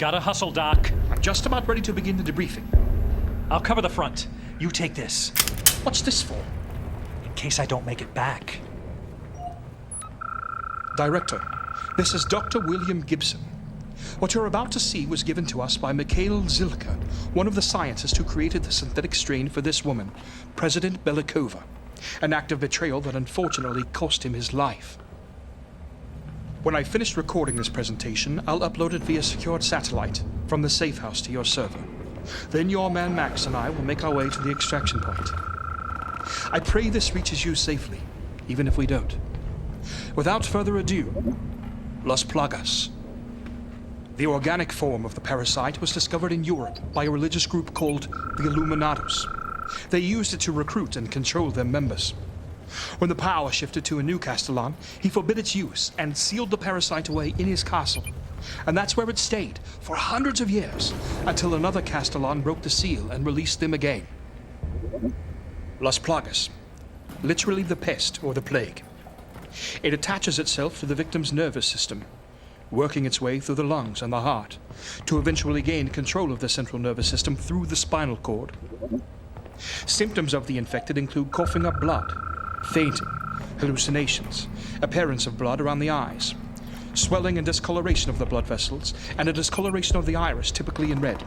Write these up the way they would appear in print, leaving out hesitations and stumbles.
Gotta hustle, Doc. I'm just about ready to begin the debriefing. I'll cover the front. You take this. What's this for? In case I don't make it back. Director, this is Dr. William Gibson. What you're about to see was given to us by Mikhail Zilka, one of the scientists who created the synthetic strain for this woman, President Belikova, an act of betrayal that unfortunately cost him his life. When I finished recording this presentation, I'll upload it via secured satellite from the safe house to your server. Then your man Max and I will make our way to the extraction point. I pray this reaches you safely, even if we don't. Without further ado, Las Plagas. The organic form of the parasite was discovered in Europe by a religious group called the Illuminados. They used it to recruit and control their members. When the power shifted to a new Castellan, he forbid its use and sealed the parasite away in his castle. And that's where it stayed for hundreds of years, until another Castellan broke the seal and released them again. Las Plagas, literally the pest or the plague. It attaches itself to the victim's nervous system, working its way through the lungs and the heart, to eventually gain control of the central nervous system through the spinal cord. Symptoms of the infected include coughing up blood, fainting, hallucinations, appearance of blood around the eyes, swelling and discoloration of the blood vessels, and a discoloration of the iris, typically in red.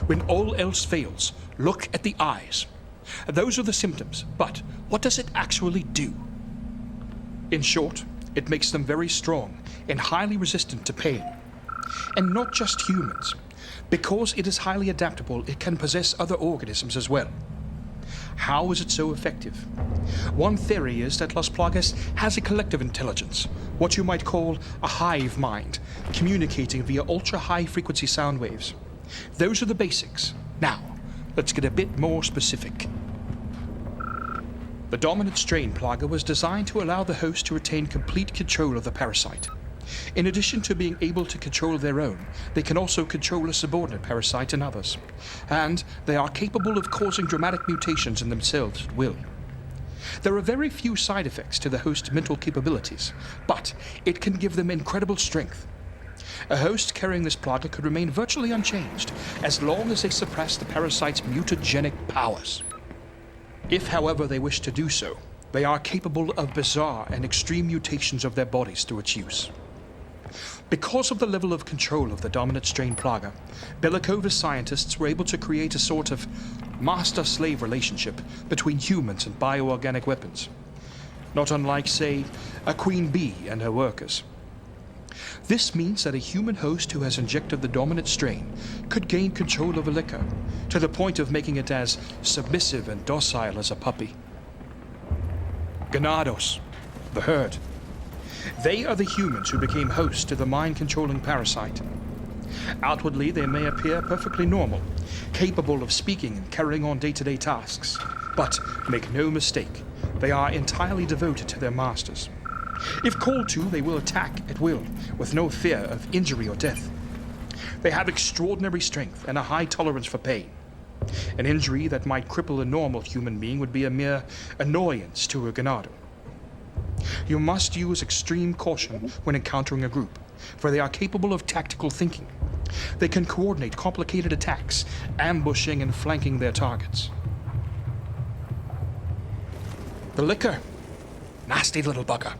When all else fails, look at the eyes. Those are the symptoms, but what does it actually do? In short, it makes them very strong and highly resistant to pain. And not just humans. Because it is highly adaptable, it can possess other organisms as well. How is it so effective? One theory is that Las Plagas has a collective intelligence, what you might call a hive mind, communicating via ultra-high frequency sound waves. Those are the basics. Now, let's get a bit more specific. The dominant strain Plaga was designed to allow the host to retain complete control of the parasite. In addition to being able to control their own, they can also control a subordinate parasite in others. And they are capable of causing dramatic mutations in themselves at will. There are very few side effects to the host's mental capabilities, but it can give them incredible strength. A host carrying this Plaga could remain virtually unchanged as long as they suppress the parasite's mutagenic powers. If, however, they wish to do so, they are capable of bizarre and extreme mutations of their bodies through its use. Because of the level of control of the dominant strain Plaga, Belikova's scientists were able to create a sort of master-slave relationship between humans and bioorganic weapons. Not unlike, say, a queen bee and her workers. This means that a human host who has injected the dominant strain could gain control of a liquor, to the point of making it as submissive and docile as a puppy. Ganados, the herd. They are the humans who became hosts to the mind-controlling parasite. Outwardly, they may appear perfectly normal, capable of speaking and carrying on day-to-day tasks. But make no mistake, they are entirely devoted to their masters. If called to, they will attack at will, with no fear of injury or death. They have extraordinary strength and a high tolerance for pain. An injury that might cripple a normal human being would be a mere annoyance to a ganado. You must use extreme caution when encountering a group, for they are capable of tactical thinking. They can coordinate complicated attacks, ambushing and flanking their targets. The liquor. Nasty little bugger.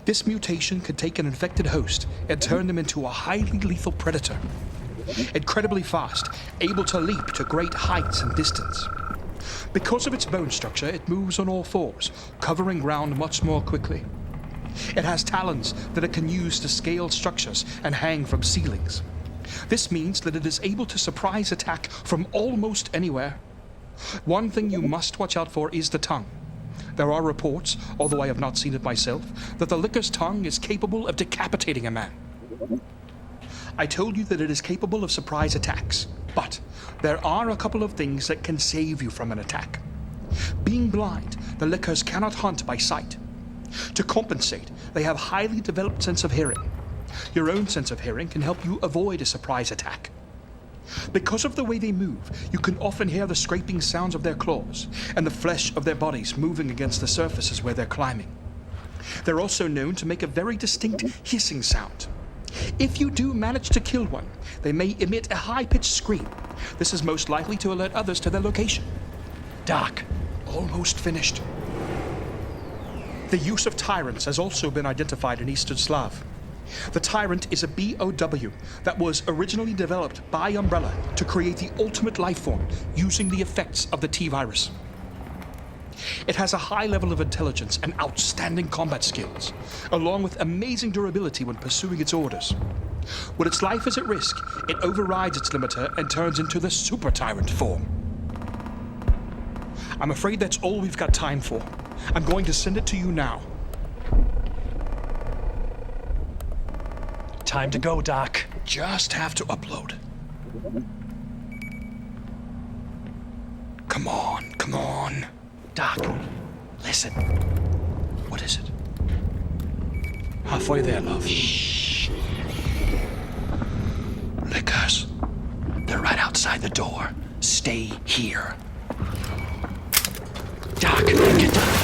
This mutation could take an infected host and turn them into a highly lethal predator. Incredibly fast, able to leap to great heights and distance. Because of its bone structure, it moves on all fours, covering ground much more quickly. It has talons that it can use to scale structures and hang from ceilings. This means that it is able to surprise attack from almost anywhere. One thing you must watch out for is the tongue. There are reports, although I have not seen it myself, that the licker's tongue is capable of decapitating a man. I told you that it is capable of surprise attacks, but there are a couple of things that can save you from an attack. Being blind, the lickers cannot hunt by sight. To compensate, they have highly developed sense of hearing. Your own sense of hearing can help you avoid a surprise attack. Because of the way they move, you can often hear the scraping sounds of their claws and the flesh of their bodies moving against the surfaces where they're climbing. They're also known to make a very distinct hissing sound. If you do manage to kill one, they may emit a high-pitched scream. This is most likely to alert others to their location. Doc, Almost finished. The use of tyrants has also been identified in Eastern Slav. The tyrant is a B.O.W. that was originally developed by Umbrella to create the ultimate life form using the effects of the T-virus. It has a high level of intelligence and outstanding combat skills, along with amazing durability when pursuing its orders. When its life is at risk, it overrides its limiter and turns into the Super Tyrant form. I'm afraid that's all we've got time for. I'm going to send it to you now. time to go, Doc. Just have to upload. Come on, come on. Doc, listen. What is it? Halfway there, love. Shh. Lickers. They're right outside the door. Stay here. Doc, get down.